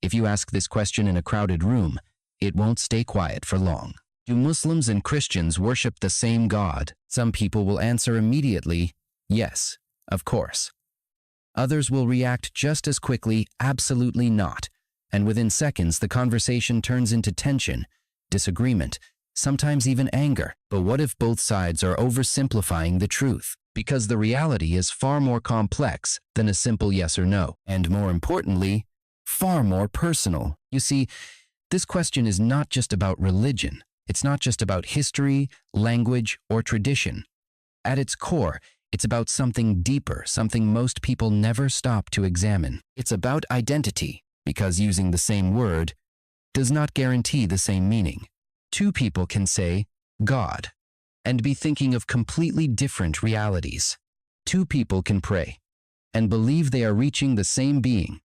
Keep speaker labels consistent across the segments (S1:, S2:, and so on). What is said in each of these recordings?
S1: If you ask this question in a crowded room, it won't stay quiet for long. Do Muslims and Christians worship the same God? Some people will answer immediately, yes, of course. Others will react just as quickly, absolutely not. And within seconds, the conversation turns into tension, disagreement, sometimes even anger. But what if both sides are oversimplifying the truth? Because the reality is far more complex than a simple yes or no. And more importantly, far more personal. You see, this question is not just about religion. It's not just about history, language, or tradition. At its core, it's about something deeper, something most people never stop to examine. It's about identity, because using the same word does not guarantee the same meaning. Two people can say, God, and be thinking of completely different realities. Two people can pray and believe they are reaching the same being,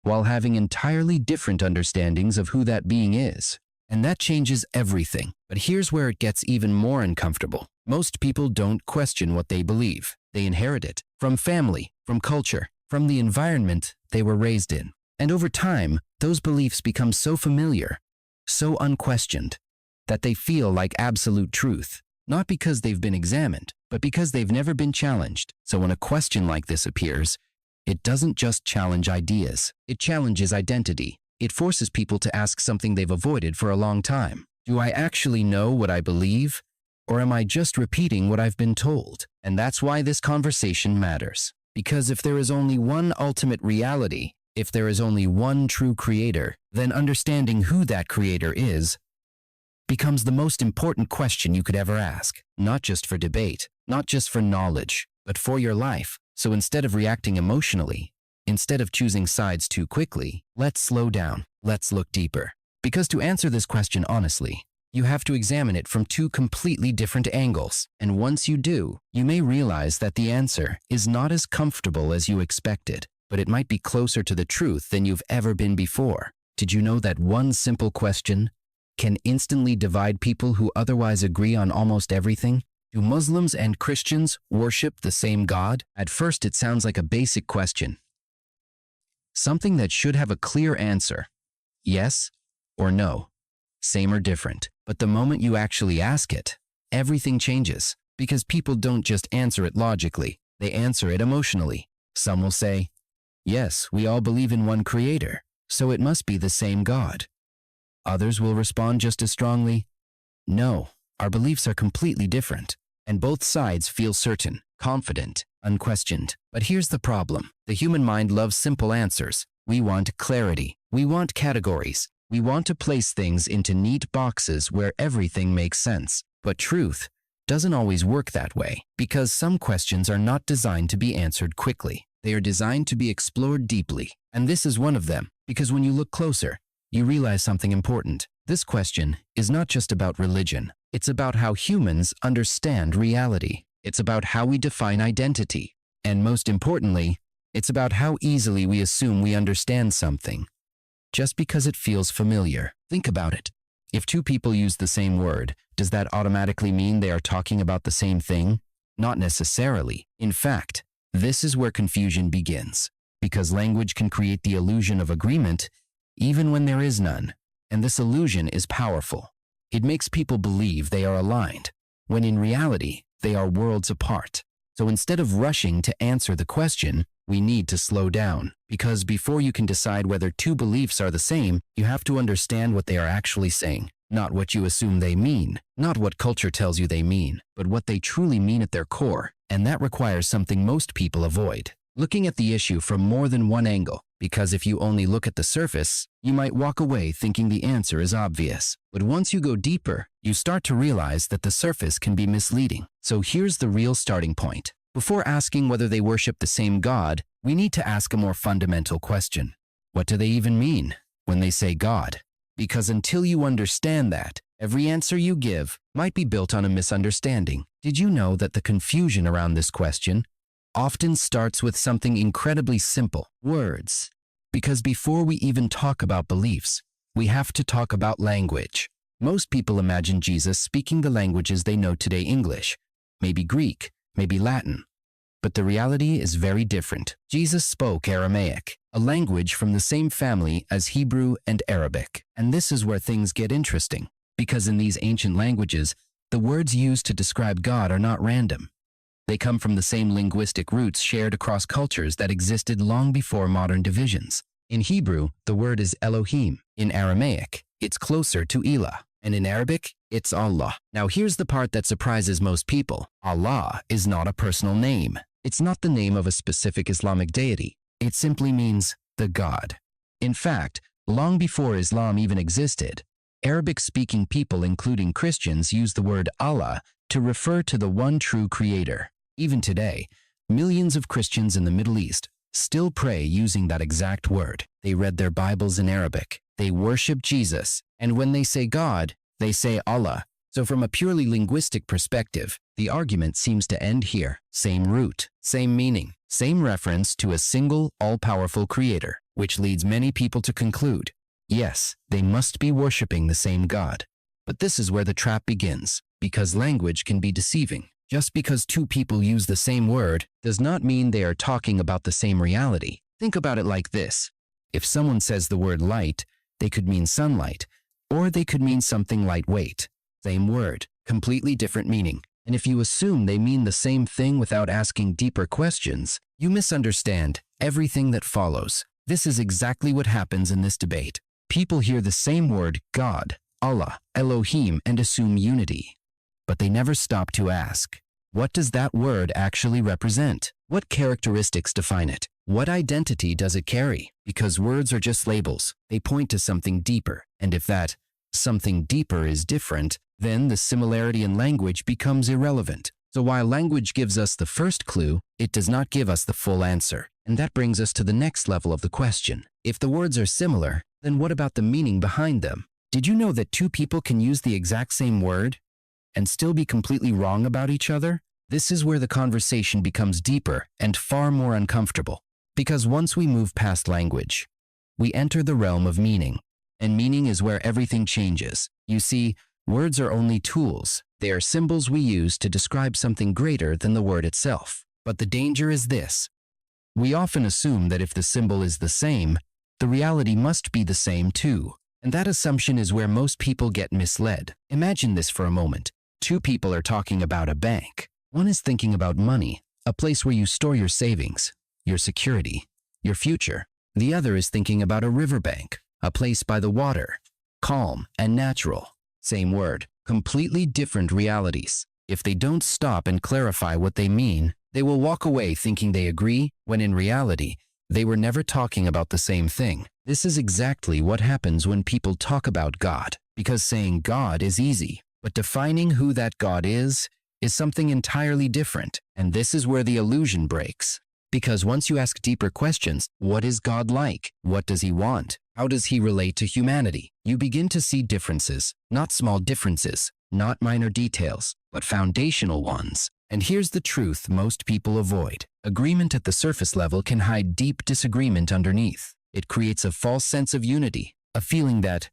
S1: while having entirely different understandings of who that being is. And that changes everything. But here's where it gets even more uncomfortable. Most people don't question what they believe. They inherit it from family, from culture, from the environment they were raised in. And over time, those beliefs become so familiar, so unquestioned, that they feel like absolute truth. Not because they've been examined, but because they've never been challenged. So when a question like this appears, it doesn't just challenge ideas. It challenges identity. It forces people to ask something they've avoided for a long time. Do I actually know what I believe? Or am I just repeating what I've been told? And that's why this conversation matters. Because if there is only one ultimate reality, if there is only one true creator, then understanding who that creator is becomes the most important question you could ever ask. Not just for debate, not just for knowledge, but for your life. So instead of reacting emotionally, instead of choosing sides too quickly, let's slow down. Let's look deeper. Because to answer this question honestly, you have to examine it from two completely different angles. And once you do, you may realize that the answer is not as comfortable as you expected, but it might be closer to the truth than you've ever been before. Did you know that one simple question can instantly divide people who otherwise agree on almost everything? Do Muslims and Christians worship the same God? At first, it sounds like a basic question. Something that should have a clear answer. Yes or no. Same or different. But the moment you actually ask it, everything changes. Because people don't just answer it logically. They answer it emotionally. Some will say, yes, we all believe in one creator, so it must be the same God. Others will respond just as strongly, no, our beliefs are completely different. And both sides feel certain, confident, unquestioned. But here's the problem. The human mind loves simple answers. We want clarity. We want categories. We want to place things into neat boxes where everything makes sense. But truth doesn't always work that way, because some questions are not designed to be answered quickly. They are designed to be explored deeply. And this is one of them, because when you look closer, you realize something important. This question is not just about religion. It's about how humans understand reality. It's about how we define identity. And most importantly, it's about how easily we assume we understand something just because it feels familiar. Think about it. If two people use the same word, does that automatically mean they are talking about the same thing? Not necessarily. In fact, this is where confusion begins, because language can create the illusion of agreement even when there is none. And this illusion is powerful. It makes people believe they are aligned, when in reality, they are worlds apart. So instead of rushing to answer the question, we need to slow down. Because before you can decide whether two beliefs are the same, you have to understand what they are actually saying. Not what you assume they mean, not what culture tells you they mean, but what they truly mean at their core. And that requires something most people avoid: looking at the issue from more than one angle. Because if you only look at the surface, you might walk away thinking the answer is obvious. But once you go deeper, you start to realize that the surface can be misleading. So here's the real starting point. Before asking whether they worship the same God, we need to ask a more fundamental question. What do they even mean when they say God? Because until you understand that, every answer you give might be built on a misunderstanding. Did you know that the confusion around this question often starts with something incredibly simple: words? Because before we even talk about beliefs, we have to talk about language. Most people imagine Jesus speaking the languages they know today: English, maybe Greek, maybe Latin. But the reality is very different. Jesus spoke Aramaic, a language from the same family as Hebrew and Arabic. And this is where things get interesting, because in these ancient languages, the words used to describe God are not random. They come from the same linguistic roots shared across cultures that existed long before modern divisions. In Hebrew, the word is Elohim. In Aramaic, it's closer to Elah. And in Arabic, it's Allah. Now here's the part that surprises most people. Allah is not a personal name. It's not the name of a specific Islamic deity. It simply means the God. In fact, long before Islam even existed, Arabic-speaking people, including Christians, used the word Allah to refer to the one true creator. Even today, millions of Christians in the Middle East still pray using that exact word. They read their Bibles in Arabic. They worship Jesus. And when they say God, they say Allah. So from a purely linguistic perspective, the argument seems to end here. Same root, same meaning, same reference to a single, all-powerful creator, which leads many people to conclude, yes, they must be worshiping the same God. But this is where the trap begins, because language can be deceiving. Just because two people use the same word does not mean they are talking about the same reality. Think about it like this. If someone says the word light, they could mean sunlight, or they could mean something lightweight. Same word, completely different meaning. And if you assume they mean the same thing without asking deeper questions, you misunderstand everything that follows. This is exactly what happens in this debate. People hear the same word, God, Allah, Elohim, and assume unity. But they never stop to ask, what does that word actually represent? What characteristics define it? What identity does it carry? Because words are just labels. They point to something deeper. And if that something deeper is different, then the similarity in language becomes irrelevant. So while language gives us the first clue, it does not give us the full answer. And that brings us to the next level of the question. If the words are similar, then what about the meaning behind them? Did you know that two people can use the exact same word and still be completely wrong about each other? This is where the conversation becomes deeper and far more uncomfortable. Because once we move past language, we enter the realm of meaning. And meaning is where everything changes. You see, words are only tools. They are symbols we use to describe something greater than the word itself. But the danger is this. We often assume that if the symbol is the same, the reality must be the same too. And that assumption is where most people get misled. Imagine this for a moment. Two people are talking about a bank. One is thinking about money, a place where you store your savings, your security, your future. The other is thinking about a riverbank, a place by the water, calm and natural. Same word, completely different realities. If they don't stop and clarify what they mean, they will walk away thinking they agree, when in reality, they were never talking about the same thing. This is exactly what happens when people talk about God, because saying God is easy, but defining who that God is something entirely different. And this is where the illusion breaks. Because once you ask deeper questions, what is God like? What does he want? How does he relate to humanity? You begin to see differences, not small differences, not minor details, but foundational ones. And here's the truth most people avoid. Agreement at the surface level can hide deep disagreement underneath. It creates a false sense of unity, a feeling that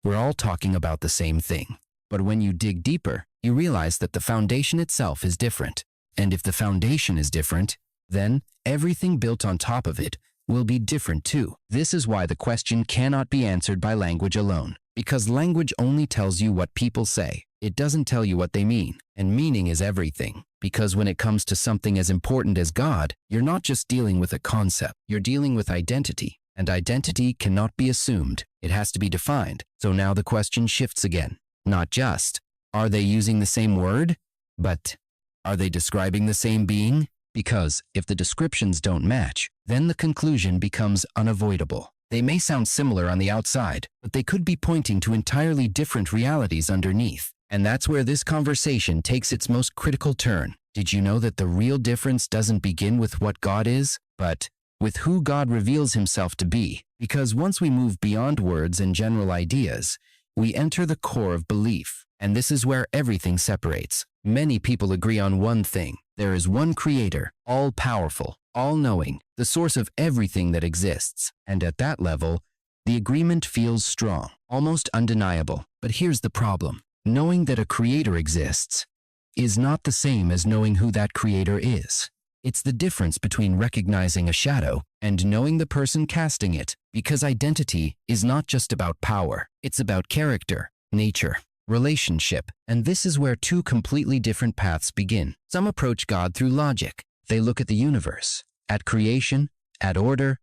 S1: we're all talking about the same thing. But when you dig deeper, you realize that the foundation itself is different. And if the foundation is different, then everything built on top of it will be different too. This is why the question cannot be answered by language alone. Because language only tells you what people say. It doesn't tell you what they mean. And meaning is everything. Because when it comes to something as important as God, you're not just dealing with a concept. You're dealing with identity. And identity cannot be assumed. It has to be defined. So now the question shifts again. Not just, are they using the same word? But, are they describing the same being? Because if the descriptions don't match, then the conclusion becomes unavoidable. They may sound similar on the outside, but they could be pointing to entirely different realities underneath. And that's where this conversation takes its most critical turn. Did you know that the real difference doesn't begin with what God is, but with who God reveals himself to be? Because once we move beyond words and general ideas, we enter the core of belief. And this is where everything separates. Many people agree on one thing. There is one creator, all-powerful, all-knowing, the source of everything that exists. And at that level, the agreement feels strong, almost undeniable. But here's the problem. Knowing that a creator exists is not the same as knowing who that creator is. It's the difference between recognizing a shadow and knowing the person casting it, because identity is not just about power. It's about character, nature, relationship, and this is where two completely different paths begin. Some approach God through logic. They look at the universe, at creation, at order,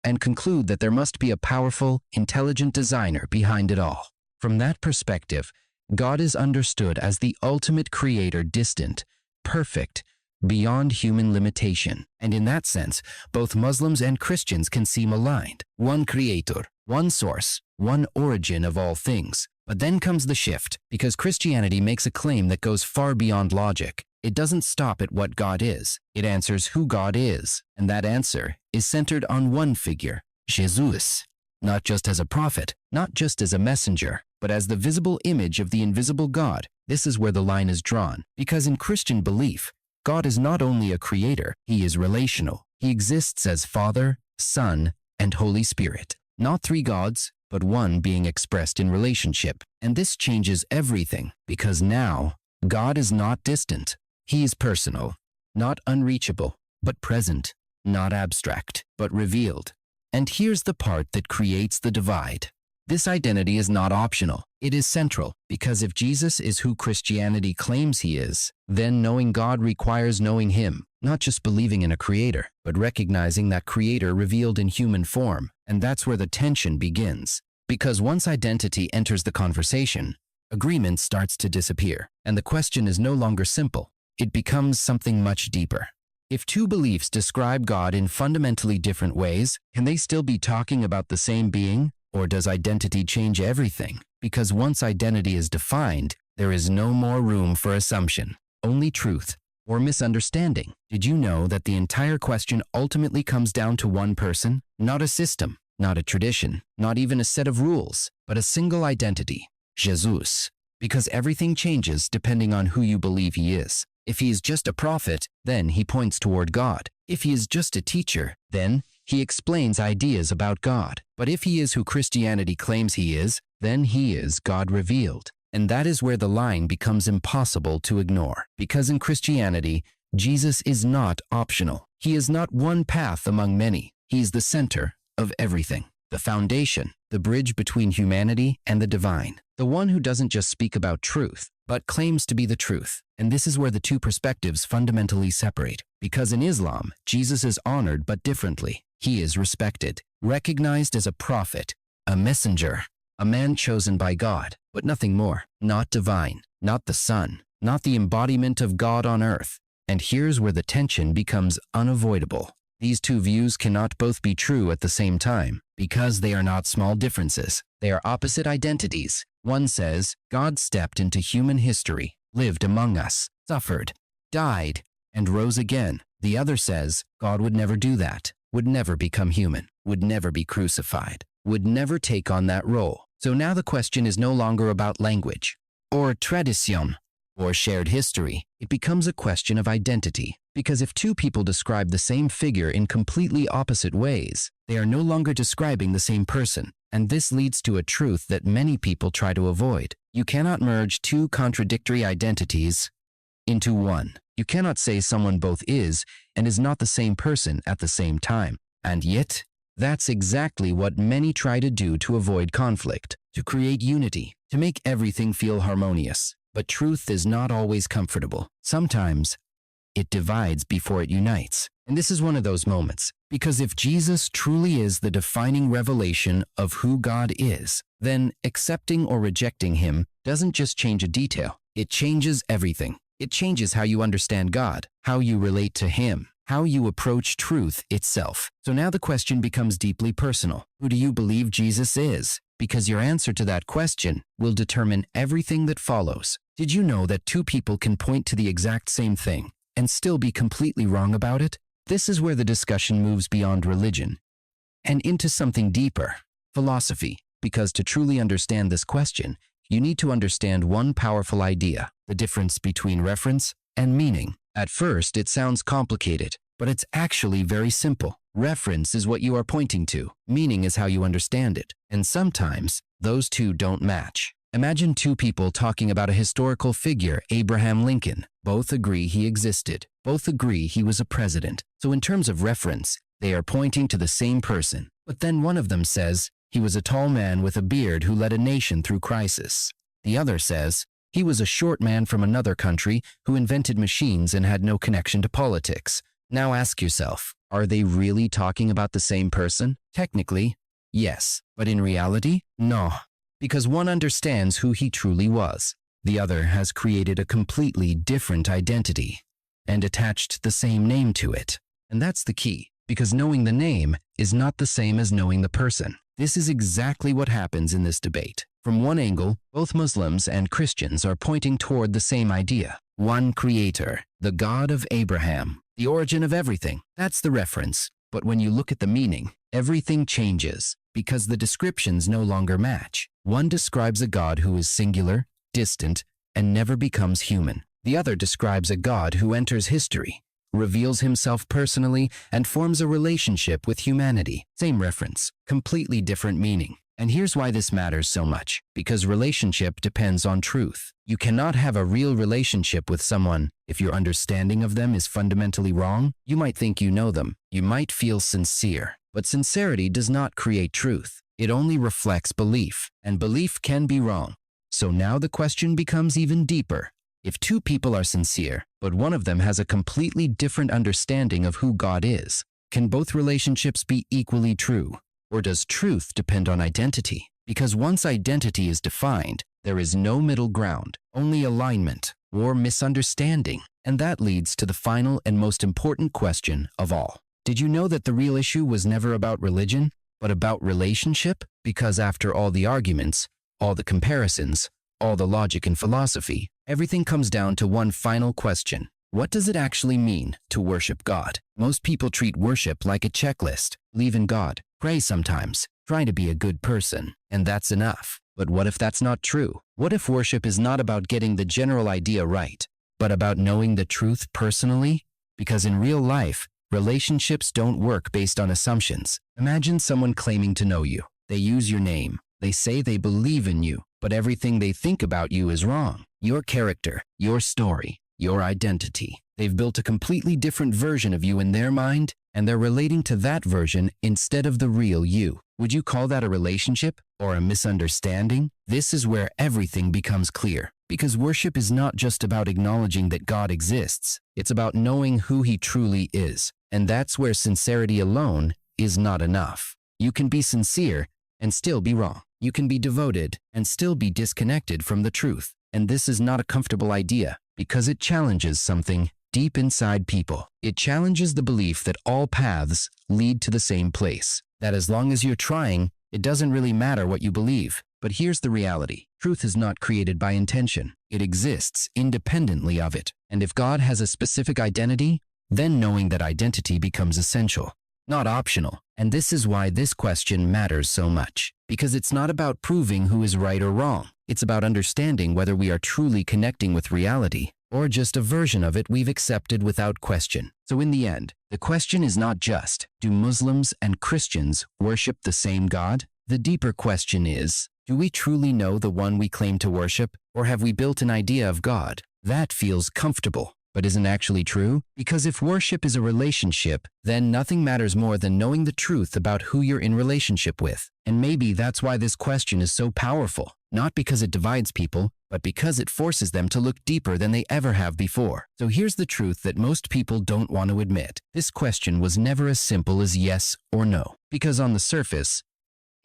S1: and conclude that there must be a powerful, intelligent designer behind it all. From that perspective, God is understood as the ultimate creator, distant, perfect, beyond human limitation. And in that sense, both Muslims and Christians can seem aligned. One creator, one source, one origin of all things. But then comes the shift, because Christianity makes a claim that goes far beyond logic. It doesn't stop at what God is. It answers who God is. And that answer is centered on one figure, Jesus. Not just as a prophet, not just as a messenger, but as the visible image of the invisible God. This is where the line is drawn. Because in Christian belief, God is not only a creator, he is relational. He exists as Father, Son, and Holy Spirit. Not three gods, but one being expressed in relationship. And this changes everything, because now, God is not distant. He is personal, not unreachable, but present, not abstract, but revealed. And here's the part that creates the divide. This identity is not optional. It is central, because if Jesus is who Christianity claims he is, then knowing God requires knowing him, not just believing in a creator, but recognizing that creator revealed in human form. And that's where the tension begins. Because once identity enters the conversation, agreement starts to disappear, and the question is no longer simple. It becomes something much deeper. If two beliefs describe God in fundamentally different ways, can they still be talking about the same being? Or does identity change everything? Because once identity is defined, there is no more room for assumption, only truth or misunderstanding. Did you know that the entire question ultimately comes down to one person? Not a system, not a tradition, not even a set of rules, but a single identity, Jesus. Because everything changes depending on who you believe he is. If he is just a prophet, then he points toward God. If he is just a teacher, then he explains ideas about God. But if he is who Christianity claims he is, then he is God revealed. And that is where the line becomes impossible to ignore. Because in Christianity, Jesus is not optional. He is not one path among many. He is the center of everything, the foundation, the bridge between humanity and the divine, the one who doesn't just speak about truth, but claims to be the truth. And this is where the two perspectives fundamentally separate. Because in Islam, Jesus is honored but differently. He is respected, recognized as a prophet, a messenger, a man chosen by God, but nothing more. Not divine, not the Son, not the embodiment of God on earth. And here's where the tension becomes unavoidable. These two views cannot both be true at the same time, because they are not small differences. They are opposite identities. One says, God stepped into human history, lived among us, suffered, died, and rose again. The other says, God would never do that, would never become human, would never be crucified, would never take on that role. So now the question is no longer about language, or tradition, or shared history. It becomes a question of identity. Because if two people describe the same figure in completely opposite ways, they are no longer describing the same person. And this leads to a truth that many people try to avoid. You cannot merge two contradictory identities into one. You cannot say someone both is and is not the same person at the same time. And yet, that's exactly what many try to do to avoid conflict, to create unity, to make everything feel harmonious. But truth is not always comfortable. Sometimes, it divides before it unites. And this is one of those moments, because if Jesus truly is the defining revelation of who God is, then accepting or rejecting him doesn't just change a detail. It changes everything. It changes how you understand God, how you relate to him, how you approach truth itself. So now the question becomes deeply personal. Who do you believe Jesus is? Because your answer to that question will determine everything that follows. Did you know that two people can point to the exact same thing and still be completely wrong about it? This is where the discussion moves beyond religion and into something deeper, philosophy. Because to truly understand this question, you need to understand one powerful idea, the difference between reference and meaning. At first, it sounds complicated, but it's actually very simple. Reference is what you are pointing to. Meaning is how you understand it. And sometimes, those two don't match. Imagine two people talking about a historical figure, Abraham Lincoln. Both agree he existed. Both agree he was a president. So in terms of reference, they are pointing to the same person. But then one of them says, he was a tall man with a beard who led a nation through crisis. The other says, he was a short man from another country who invented machines and had no connection to politics. Now ask yourself, are they really talking about the same person? Technically, yes. But in reality, no. Because one understands who he truly was. The other has created a completely different identity and attached the same name to it. And that's the key, because knowing the name is not the same as knowing the person. This is exactly what happens in this debate. From one angle, both Muslims and Christians are pointing toward the same idea. One creator, the God of Abraham, the origin of everything. That's the reference. But when you look at the meaning, everything changes because the descriptions no longer match. One describes a God who is singular, distant, and never becomes human. The other describes a God who enters history, reveals himself personally, and forms a relationship with humanity. Same reference, completely different meaning. And here's why this matters so much. Because relationship depends on truth. You cannot have a real relationship with someone if your understanding of them is fundamentally wrong. You might think you know them. You might feel sincere. But sincerity does not create truth. It only reflects belief, and belief can be wrong. So now the question becomes even deeper. If two people are sincere, but one of them has a completely different understanding of who God is, can both relationships be equally true? Or does truth depend on identity? Because once identity is defined, there is no middle ground, only alignment or misunderstanding. And that leads to the final and most important question of all. Did you know that the real issue was never about religion, but about relationship? Because after all the arguments, all the comparisons, all the logic and philosophy, everything comes down to one final question. What does it actually mean to worship God? Most people treat worship like a checklist. Believe in God, pray sometimes, try to be a good person, and that's enough. But what if that's not true? What if worship is not about getting the general idea right, but about knowing the truth personally? Because in real life, relationships don't work based on assumptions. Imagine someone claiming to know you. They use your name. They say they believe in you, but everything they think about you is wrong. Your character, your story, your identity. They've built a completely different version of you in their mind, and they're relating to that version instead of the real you. Would you call that a relationship or a misunderstanding? This is where everything becomes clear. Because worship is not just about acknowledging that God exists. It's about knowing who He truly is. And that's where sincerity alone is not enough. You can be sincere and still be wrong. You can be devoted and still be disconnected from the truth. And this is not a comfortable idea because it challenges something deep inside people. It challenges the belief that all paths lead to the same place. That as long as you're trying, it doesn't really matter what you believe. But here's the reality. Truth is not created by intention. It exists independently of it. And if God has a specific identity, then knowing that identity becomes essential, not optional. And this is why this question matters so much. Because it's not about proving who is right or wrong. It's about understanding whether we are truly connecting with reality or just a version of it we've accepted without question. So in the end, the question is not just, do Muslims and Christians worship the same God? The deeper question is, do we truly know the one we claim to worship, or have we built an idea of God that feels comfortable but isn't actually true? Because if worship is a relationship, then nothing matters more than knowing the truth about who you're in relationship with. And maybe that's why this question is so powerful, not because it divides people, but because it forces them to look deeper than they ever have before. So here's the truth that most people don't want to admit. This question was never as simple as yes or no. Because on the surface,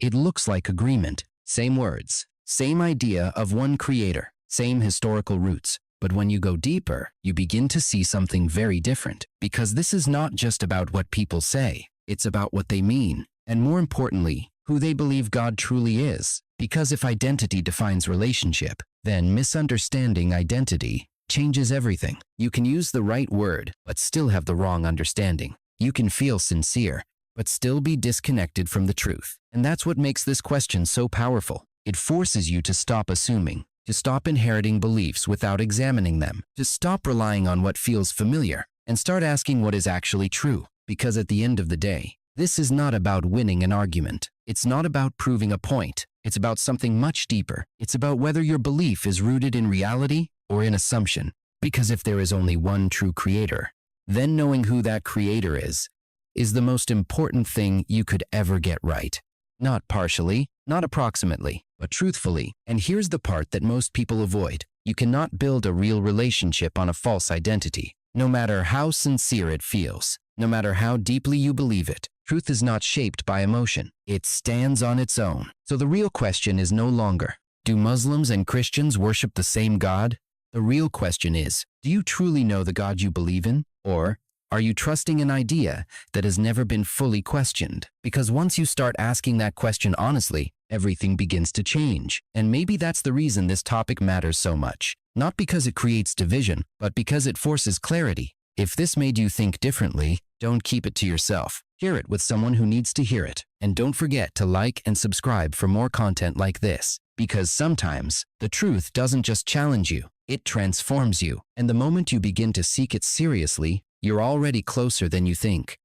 S1: it looks like agreement. Same words, same idea of one creator, same historical roots. But when you go deeper, you begin to see something very different. Because this is not just about what people say, it's about what they mean. And more importantly, who they believe God truly is. Because if identity defines relationship, then misunderstanding identity changes everything. You can use the right word, but still have the wrong understanding. You can feel sincere, but still be disconnected from the truth. And that's what makes this question so powerful. It forces you to stop assuming, to stop inheriting beliefs without examining them, to stop relying on what feels familiar, and start asking what is actually true. Because at the end of the day, this is not about winning an argument. It's not about proving a point. It's about something much deeper. It's about whether your belief is rooted in reality or in assumption. Because if there is only one true creator, then knowing who that creator is the most important thing you could ever get right. Not partially, not approximately, but truthfully. And here's the part that most people avoid. You cannot build a real relationship on a false identity. No matter how sincere it feels, no matter how deeply you believe it, truth is not shaped by emotion. It stands on its own. So the real question is no longer, do Muslims and Christians worship the same God? The real question is, do you truly know the God you believe in? Or are you trusting an idea that has never been fully questioned? Because once you start asking that question honestly, everything begins to change. And maybe that's the reason this topic matters so much. Not because it creates division, but because it forces clarity. If this made you think differently, don't keep it to yourself. Share it with someone who needs to hear it. And don't forget to like and subscribe for more content like this. Because sometimes, the truth doesn't just challenge you, it transforms you. And the moment you begin to seek it seriously, you're already closer than you think.